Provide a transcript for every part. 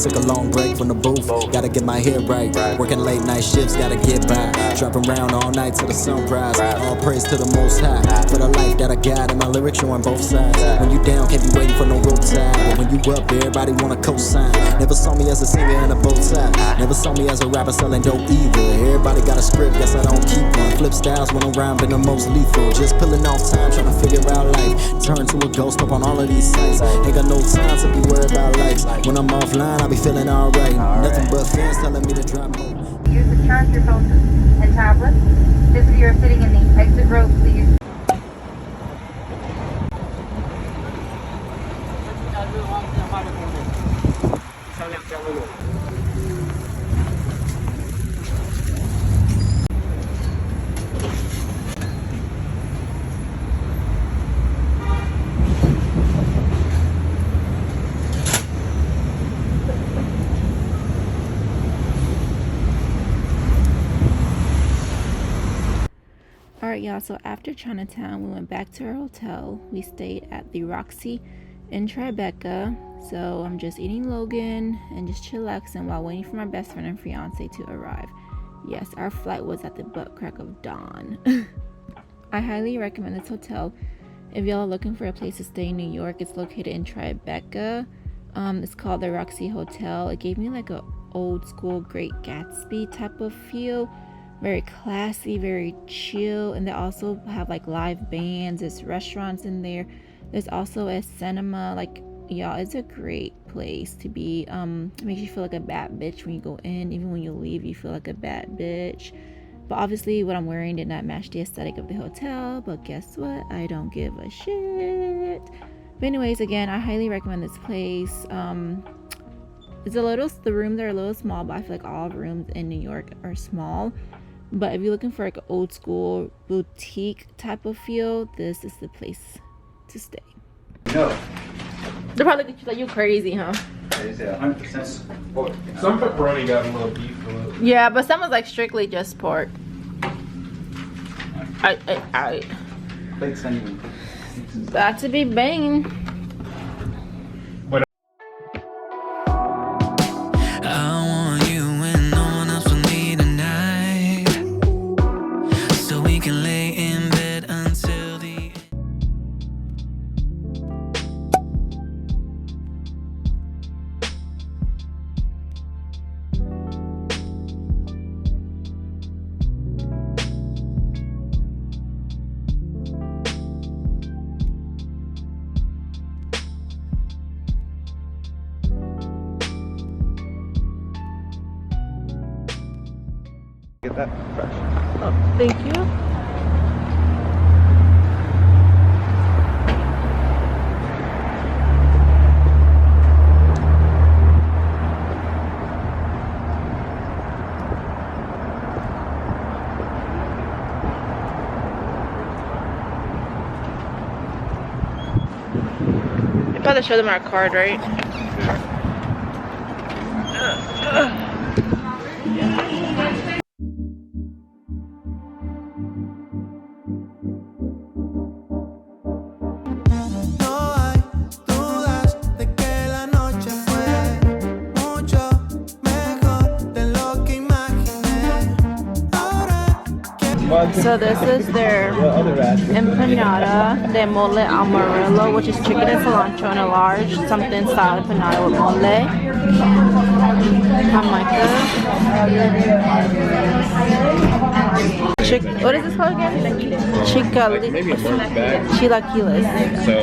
Took a long break from the booth, gotta get my head right. Working late night shifts, gotta get by. Dropping around all night till the sunrise. All praise to the Most High for the life that I got, and my lyrics showing both sides. When you down, can't be waiting for no rope tide. But when you up, everybody wanna co-sign. Never saw me as a singer in a bow tie. Never saw me as a rapper selling dope either. Everybody got a script, guess I don't keep one. Flip styles when I'm rhyming the most lethal. Just pulling off time, trying to figure out life. Turn to a ghost up on all of these sites. Ain't got no time to be worried about likes. When I'm offline, I be feeling alright. Nothing but fans telling me to drop more. Use the charge your phones and tablets. Those of you are sitting in the exit row, please. Alright y'all, so after Chinatown we went back to our hotel. We stayed at the Roxy in Tribeca. So I'm just eating Logan and just chillaxing while waiting for my best friend and fiance to arrive. Yes, our flight was at the butt crack of dawn. I highly recommend this hotel if y'all are looking for a place to stay in New York. It's located in Tribeca. It's called the Roxy Hotel. It gave me like a old school Great Gatsby type of feel. Very classy, very chill, and they also have like live bands. There's restaurants in there. There's also a cinema. Like, y'all, it's a great place to be. It makes you feel like a bad bitch when you go in. Even when you leave, you feel like a bad bitch. But obviously what I'm wearing did not match the aesthetic of the hotel, but guess what, I don't give a shit. But anyways, again, I highly recommend this place. The rooms are a little small, but I feel like all rooms in New York are small. But if you're looking for like an old school boutique type of feel, this is the place to stay. No. They're probably looking at you like, you crazy, huh? They say 100% support. Some pepperoni got a little beef with it. Yeah, but some was like strictly just pork. I Plates anyway. got to be banging. Get that fresh. Oh, thank you. I gotta show them our card, right? So this is their empanada de mole amarillo, which is chicken and cilantro in a large something style empanada with mole. Jamaica. What is this called again? Maybe a month back. Chilaquiles. So,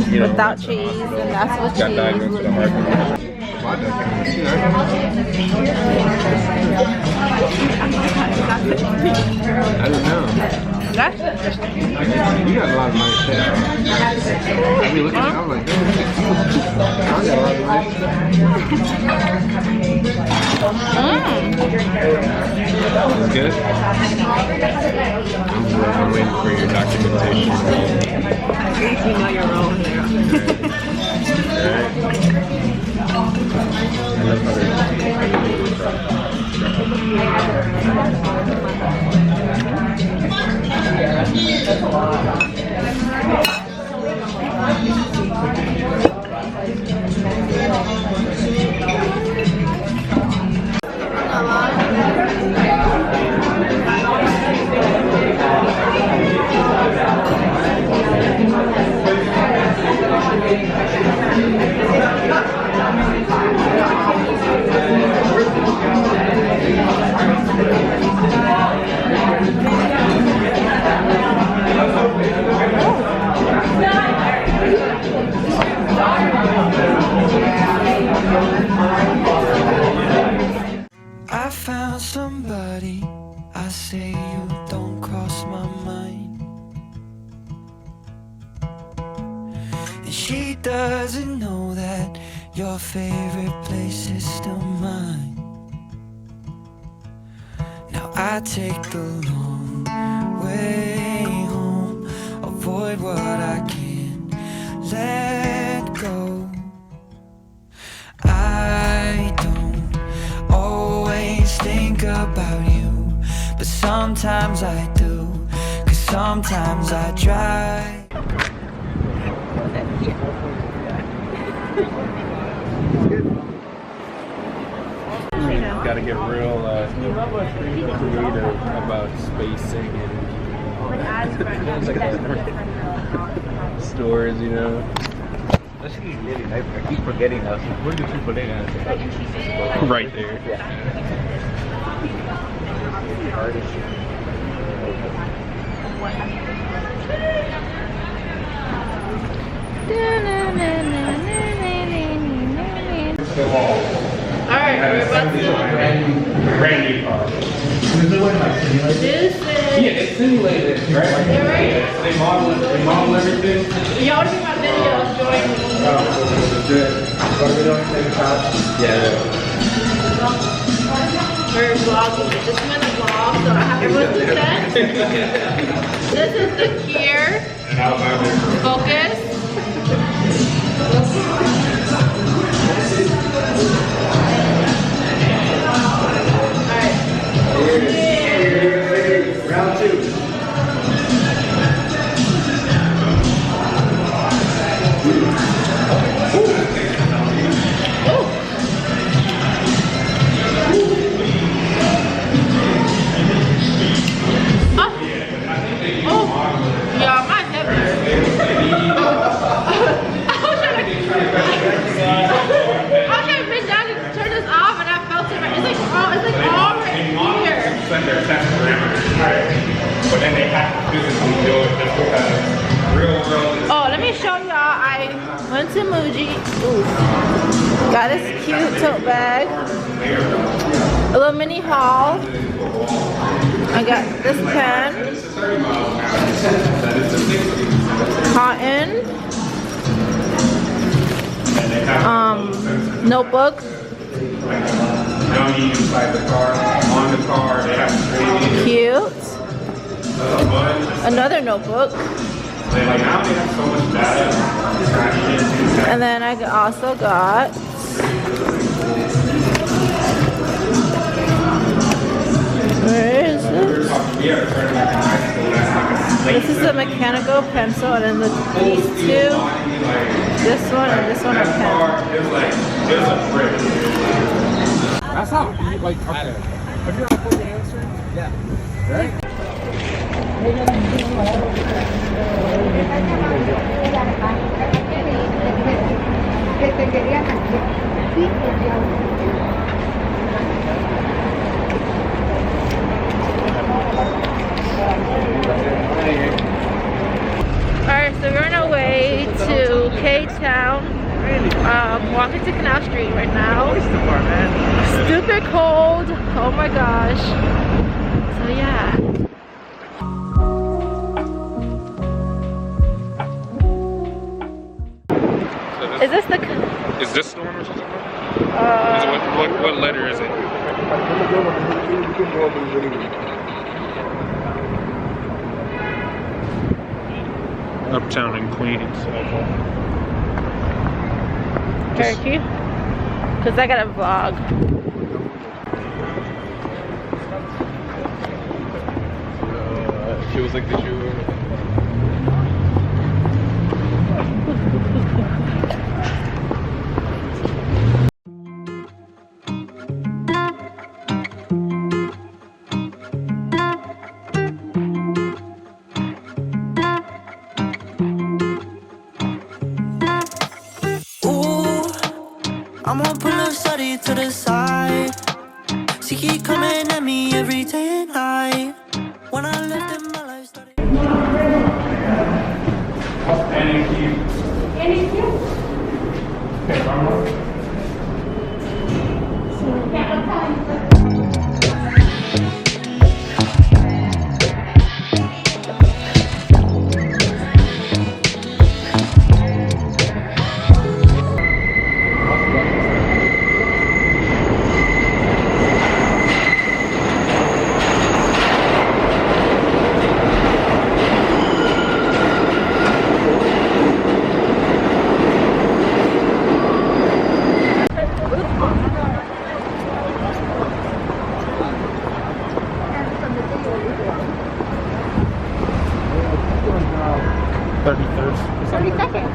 you know, without cheese, and that's with got diagnosed with a heart condition. I don't know. That's interesting. You got a lot of nice hair. I mean, look at it. I'm like, I got a lot of nice It's good. I'm waiting for your documentation. At least you know your own there. I love how she doesn't know that your favorite place is still mine. Now I take the long way home, avoid what I can't let go. I don't always think about you, but sometimes I do, 'cause sometimes I try. Gotta get real creative about spacing and stores, you know. Actually, really nice. I keep forgetting us. Where do people live? Right there. Alright, we're about to Brand new car. this Yeah, it's simulated, right? They model everything. y'all want to see my videos, join me. Yeah. We're vlogging. This is my vlog, so I have everyone to set. This is the gear. Focus. Round two. Yeah, my hip. I was trying to bend down to turn this off, and I felt it. It's like all right here. Set their test parameters, right? But then they have to physically do it just because real world is. Oh, let me show y'all. I went to Muji. Ooh. Got this cute tote bag. A little mini haul. I got this pen. Cotton. Notebook. Now you inside the car, on the car, they have to trade in. Cute. Another notebook. Like now they have so much data. And then I also got where is this? This is a mechanical pencil, and then these two, this one and this one are pen. That's how, like, okay. Have you ever put your answer? Yeah. Right? Alright, so we're on our way to K-Town. Walking to Canal Street right now. Super cold. Oh my gosh. So yeah. Is this the? Is this the one or something? What letter is it? Uptown in Queens. Turkey? Because I got a vlog. Feels like the shoe. I'm gonna pull a study to the side. She keep coming at me every day and night. When I lived in my life started.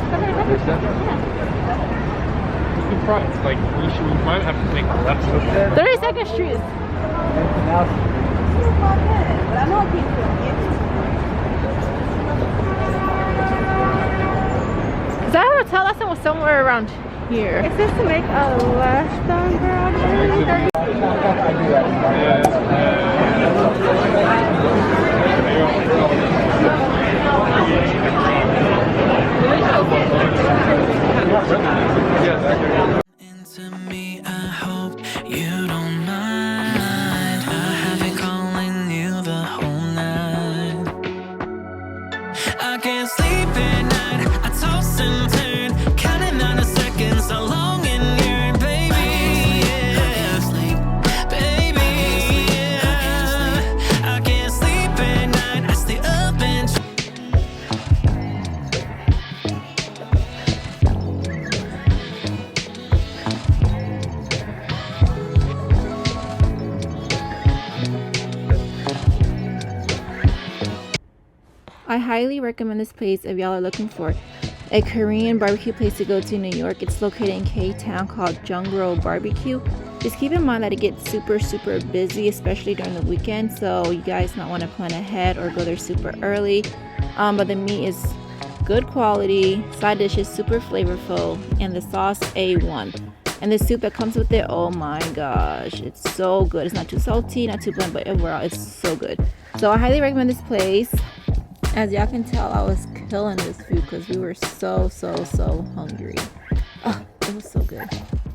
You could probably, like, we might have to take the left. 32nd Street. Is that hotel? I said was somewhere around here. It says to make a left on Broadway. Into me, I hope you don't mind. I have been calling you the whole night. I can't sleep at night. I toss and turn, counting down the seconds, so long in here, baby. Yeah, sleep, baby. Yeah, I can't sleep at night. I stay up and. I highly recommend this place if y'all are looking for a Korean barbecue place to go to in New York. It's located in K-Town called Jungro Barbecue. Just keep in mind that it gets super busy, especially during the weekend, so you guys might want to plan ahead or go there super early. But the meat is good quality, side dishes super flavorful, and the sauce A1. And the soup that comes with it, oh my gosh, it's so good. It's not too salty, not too bland, but overall it's so good. So I highly recommend this place. As y'all can tell, I was killing this food because we were so hungry. Oh, it was so good.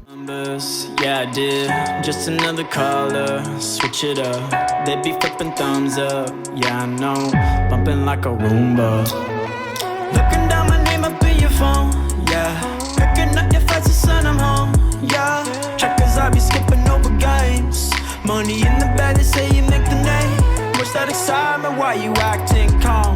Numbers, yeah, I did. Just another caller, switch it up. They be flipping thumbs up, yeah, I know. Bumping like a Roomba. Looking down my name up in your phone, yeah. Picking up your flights to send them home, yeah. Checkers, I be skipping over games. Money in the bag, they say you make the name. What's that excitement? Why you acting calm?